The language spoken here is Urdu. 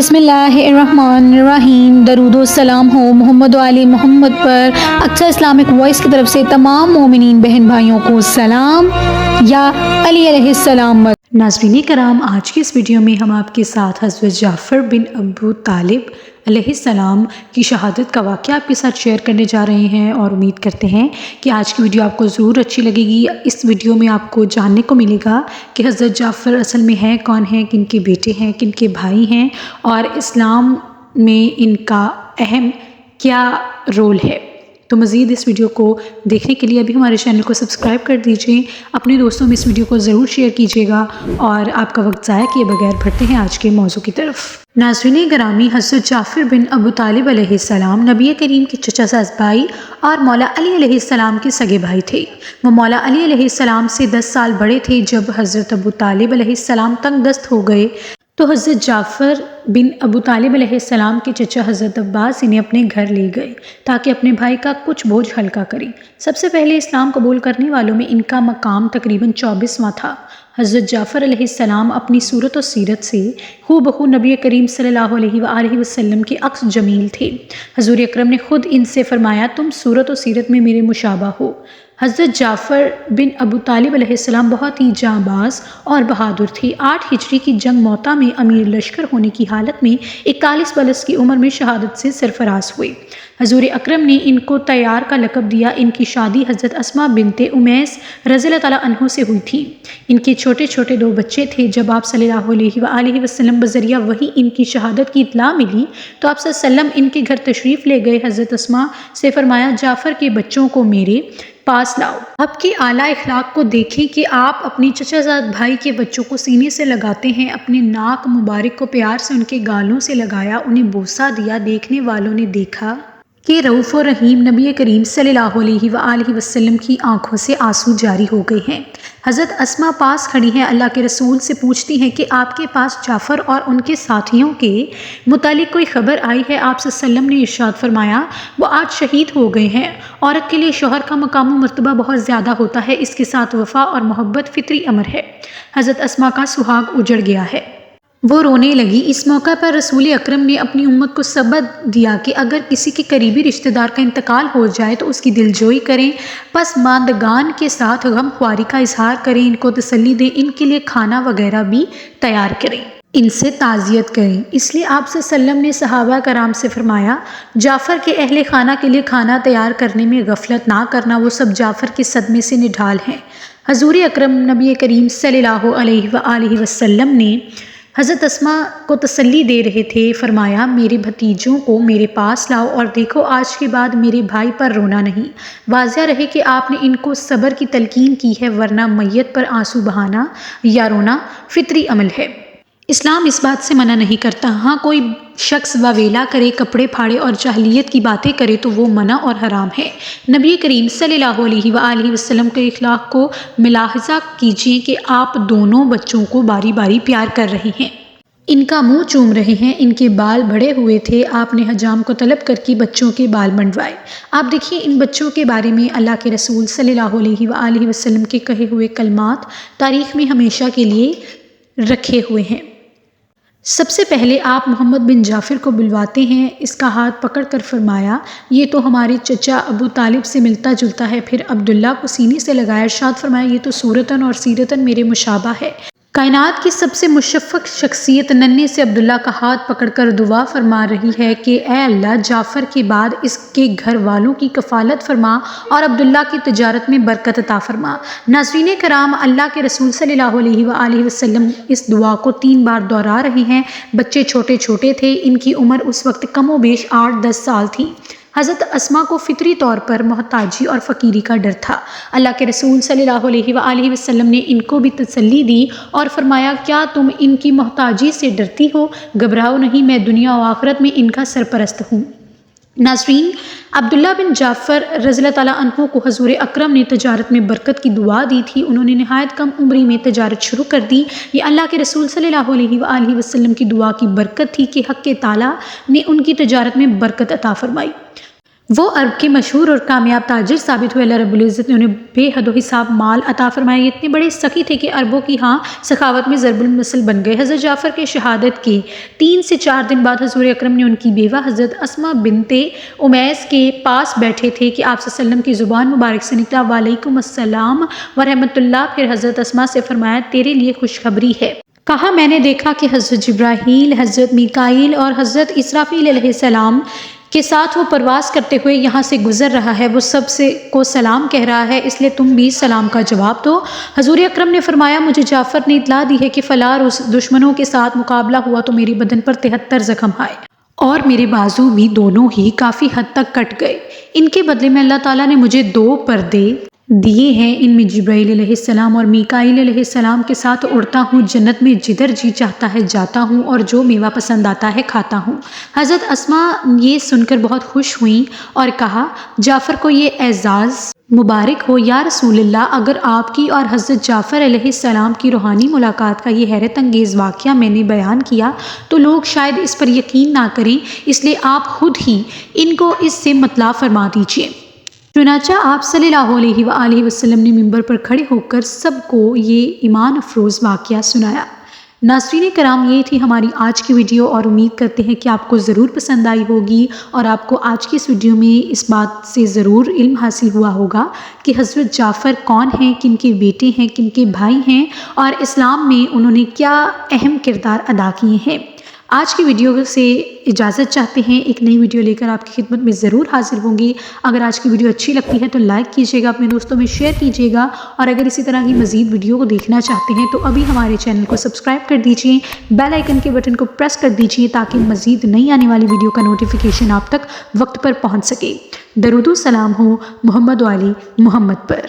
بسم اللہ الرحمن الرحیم۔ درود و سلام ہو محمد و آل محمد پر۔ اکثر اسلامک وائس کی طرف سے تمام مومنین بہن بھائیوں کو سلام۔ یا علی علیہ السلام۔ ناظرین کرام، آج کی اس ویڈیو میں ہم آپ کے ساتھ حضرت جعفر بن ابو طالب علیہ السلام کی شہادت کا واقعہ آپ کے ساتھ شیئر کرنے جا رہے ہیں، اور امید کرتے ہیں کہ آج کی ویڈیو آپ کو ضرور اچھی لگے گی۔ اس ویڈیو میں آپ کو جاننے کو ملے گا کہ حضرت جعفر اصل میں ہیں کون ہیں، کن کے بیٹے ہیں، کن کے بھائی ہیں، اور اسلام میں ان کا اہم کیا رول ہے۔ تو مزید اس ویڈیو کو دیکھنے کے لیے ابھی ہمارے چینل کو سبسکرائب کر دیجئے، اپنے دوستوں میں اس ویڈیو کو ضرور شیئر کیجیے گا، اور آپ کا وقت ضائع کیے بغیر بڑھتے ہیں آج کے موضوع کی طرف۔ ناظرین گرامی، حضرت جعفر بن ابو طالب علیہ السلام نبی کریم کے چچا زاد بھائی اور مولا علی علیہ السلام کے سگے بھائی تھے۔ وہ مولا علی علیہ السلام سے 10 سال بڑے تھے۔ جب حضرت ابو طالب علیہ السلام تنگ دست ہو گئے تو حضرت جعفر بن ابو طالب علیہ السلام کے چچا حضرت عباس انہیں اپنے گھر لے گئے تاکہ اپنے بھائی کا کچھ بوجھ ہلکا کریں۔ سب سے پہلے اسلام قبول کرنے والوں میں ان کا مقام تقریباً 24واں تھا۔ حضرت جعفر علیہ السلام اپنی صورت و سیرت سے ہو بہو نبی کریم صلی اللہ علیہ وآلہ وسلم کے عکس جمیل تھے۔ حضور اکرم نے خود ان سے فرمایا، تم صورت و سیرت میں میرے مشابہ ہو۔ حضرت جعفر بن ابو طالب علیہ السلام بہت ہی جانباز اور بہادر تھے۔ 8 ہجری کی جنگ موتا میں امیر لشکر ہونے کی حالت میں 41 برس کی عمر میں شہادت سے سرفراز ہوئے۔ حضور اکرم نے ان کو طیار کا لقب دیا۔ ان کی شادی حضرت اسماء بنت امیس رضی اللہ تعالیٰ عنہ سے ہوئی تھی۔ ان کے چھوٹے چھوٹے 2 بچے تھے۔ جب آپ صلی اللہ علیہ وآلہ وسلم بذریعہ وحی ان کی شہادت کی اطلاع ملی تو آپ صلی اللہ علیہ وسلم ان کے گھر تشریف لے گئے۔ حضرت اسماء سے فرمایا، جعفر کے بچوں کو میرے پاس لاؤ۔ آپ کے اعلیٰ اخلاق کو دیکھیں کہ آپ اپنی چچا زاد بھائی کے بچوں کو سینے سے لگاتے ہیں۔ اپنے ناک مبارک کو پیار سے ان کے گالوں سے لگایا، انہیں بوسہ دیا۔ دیکھنے والوں نے دیکھا کہ رؤوف و رحیم نبی کریم صلی اللہ علیہ وآلہ وسلم کی آنکھوں سے آنسو جاری ہو گئے ہیں۔ حضرت اسماء پاس کھڑی ہیں، اللہ کے رسول سے پوچھتی ہیں کہ آپ کے پاس جعفر اور ان کے ساتھیوں کے متعلق کوئی خبر آئی ہے؟ آپ صلی اللہ علیہ وسلم نے ارشاد فرمایا، وہ آج شہید ہو گئے ہیں۔ عورت کے لیے شوہر کا مقام و مرتبہ بہت زیادہ ہوتا ہے، اس کے ساتھ وفا اور محبت فطری امر ہے۔ حضرت اسماء کا سہاگ اجڑ گیا ہے، وہ رونے لگی۔ اس موقع پر رسول اکرم نے اپنی امت کو سبق دیا کہ اگر کسی کے قریبی رشتہ دار کا انتقال ہو جائے تو اس کی دلجوئی کریں، پسماندگان کے ساتھ غم خواری کا اظہار کریں، ان کو تسلی دیں، ان کے لیے کھانا وغیرہ بھی تیار کریں، ان سے تعزیت کریں۔ اس لیے آپ صلی اللہ علیہ وسلم نے صحابہ کرام سے فرمایا، جعفر کے اہل خانہ کے لیے کھانا تیار کرنے میں غفلت نہ کرنا، وہ سب جعفر کے صدمے سے نڈھال ہیں۔ حضور اکرم نبی کریم صلی اللہ علیہ وآلہ وسلم نے حضرت اسماء کو تسلی دے رہے تھے، فرمایا، میرے بھتیجوں کو میرے پاس لاؤ اور دیکھو آج کے بعد میرے بھائی پر رونا نہیں۔ واضح رہے کہ آپ نے ان کو صبر کی تلقین کی ہے، ورنہ میت پر آنسو بہانا یا رونا فطری عمل ہے۔ اسلام اس بات سے منع نہیں کرتا۔ ہاں کوئی شخص واویلا کرے، کپڑے پھاڑے اور جاہلیت کی باتیں کرے تو وہ منع اور حرام ہے۔ نبی کریم صلی اللہ علیہ وآلہ وسلم کے اخلاق کو ملاحظہ کیجیے کہ آپ دونوں بچوں کو باری باری پیار کر رہے ہیں، ان کا منہ چوم رہے ہیں، ان کے بال بڑھے ہوئے تھے، آپ نے حجام کو طلب کر کے بچوں کے بال منڈوائے۔ آپ دیکھیے ان بچوں کے بارے میں اللہ کے رسول صلی اللہ علیہ وآلہ وسلم کے کہے ہوئے کلمات تاریخ میں ہمیشہ کے لیے رکھے ہوئے ہیں۔ سب سے پہلے آپ محمد بن جعفر کو بلواتے ہیں، اس کا ہاتھ پکڑ کر فرمایا، یہ تو ہمارے چچا ابو طالب سے ملتا جلتا ہے۔ پھر عبداللہ کو سینے سے لگایا، ارشاد فرمایا، یہ تو صورتاً اور سیرتاً میرے مشابہ ہے۔ کائنات کی سب سے مشفق شخصیت ننھے سے عبداللہ کا ہاتھ پکڑ کر دعا فرما رہی ہے کہ اے اللہ، جعفر کے بعد اس کے گھر والوں کی کفالت فرما اور عبداللہ کی تجارت میں برکت عطا فرما۔ ناظرین کرام، اللہ کے رسول صلی اللہ علیہ وآلہ وسلم اس دعا کو 3 بار دہرا رہے ہیں۔ بچے چھوٹے چھوٹے تھے، ان کی عمر اس وقت کم و بیش 8-10 سال تھی۔ حضرت اسماء کو فطری طور پر محتاجی اور فقیری کا ڈر تھا۔ اللہ کے رسول صلی اللہ علیہ وآلہ وسلم نے ان کو بھی تسلی دی اور فرمایا، کیا تم ان کی محتاجی سے ڈرتی ہو؟ گھبراؤ نہیں، میں دنیا و آخرت میں ان کا سرپرست ہوں۔ ناظرین، عبداللہ بن جعفر رضی اللہ تعالیٰ عنہ کو حضور اکرم نے تجارت میں برکت کی دعا دی تھی۔ انہوں نے نہایت کم عمری میں تجارت شروع کر دی۔ یہ اللہ کے رسول صلی اللہ علیہ وآلہ وسلم کی دعا کی برکت تھی کہ حق تعالیٰ نے ان کی تجارت میں برکت عطا فرمائی۔ وہ عرب کے مشہور اور کامیاب تاجر ثابت ہوئے۔ اللہ رب العزت نے انہیں بے حد و حساب مال عطا فرمایا۔ یہ اتنے بڑے سخی تھے کہ عربوں کی سخاوت میں ضرب المثل بن گئے۔ حضرت جعفر کے شہادت کے 3 سے 4 دن بعد حضور اکرم نے ان کی بیوہ حضرت اسماء بنت امیس کے پاس بیٹھے تھے کہ آپ صلی اللہ علیہ وسلم کی زبان مبارک سے نکلا وعلیکم السلام ورحمۃ اللہ۔ پھر حضرت اسماء سے فرمایا تیرے لیے خوشخبری ہے۔ کہا میں نے دیکھا کہ حضرت جبرائیل، حضرت میکائیل اور حضرت اسرافیل علیہ السلام کے ساتھ وہ پرواز کرتے ہوئے یہاں سے گزر رہا ہے، وہ سب کو سلام کہہ رہا ہے، اس لیے تم بھی سلام کا جواب دو۔ حضور اکرم نے فرمایا مجھے جعفر نے اطلاع دی ہے کہ فلاں دشمنوں کے ساتھ مقابلہ ہوا تو میرے بدن پر 73 زخم آئے اور میرے بازو بھی دونوں ہی کافی حد تک کٹ گئے۔ ان کے بدلے میں اللہ تعالیٰ نے مجھے 2 پردے دیے ہیں، ان میں جبرائیل علیہ السلام اور میکائیل علیہ السلام کے ساتھ اڑتا ہوں، جنت میں جدھر جی چاہتا ہے جاتا ہوں اور جو میوہ پسند آتا ہے کھاتا ہوں۔ حضرت اسماء یہ سن کر بہت خوش ہوئیں اور کہا جعفر کو یہ اعزاز مبارک ہو یا رسول اللہ، اگر آپ کی اور حضرت جعفر علیہ السلام کی روحانی ملاقات کا یہ حیرت انگیز واقعہ میں نے بیان کیا تو لوگ شاید اس پر یقین نہ کریں، اس لیے آپ خود ہی ان کو اس سے مطلع فرما دیجیے۔ چنانچہ آپ صلی اللہ علیہ وآلہ وسلم نے ممبر پر کھڑے ہو کر سب کو یہ ایمان افروز واقعہ سنایا۔ ناظرین کرام، یہ تھی ہماری آج کی ویڈیو اور امید کرتے ہیں کہ آپ کو ضرور پسند آئی ہوگی اور آپ کو آج کی اس ویڈیو میں اس بات سے ضرور علم حاصل ہوا ہوگا کہ حضرت جعفر کون ہیں، کن کے بیٹے ہیں، کن کے بھائی ہیں اور اسلام میں انہوں نے کیا اہم کردار ادا کیے ہیں۔ آج کی ویڈیو سے اجازت چاہتے ہیں، ایک نئی ویڈیو لے کر آپ کی خدمت میں ضرور حاضر ہوں گی۔ اگر آج کی ویڈیو اچھی لگتی ہے تو لائک کیجیے گا، اپنے دوستوں میں شیئر کیجیے گا اور اگر اسی طرح کی مزید ویڈیو کو دیکھنا چاہتے ہیں تو ابھی ہمارے چینل کو سبسکرائب کر دیجیے، بیل آئیکن کے بٹن کو پریس کر دیجیے تاکہ مزید نئی آنے والی ویڈیو کا نوٹیفیکیشن آپ تک وقت پر پہنچ سکے۔ درود و سلام ہو محمد و آل محمد پر۔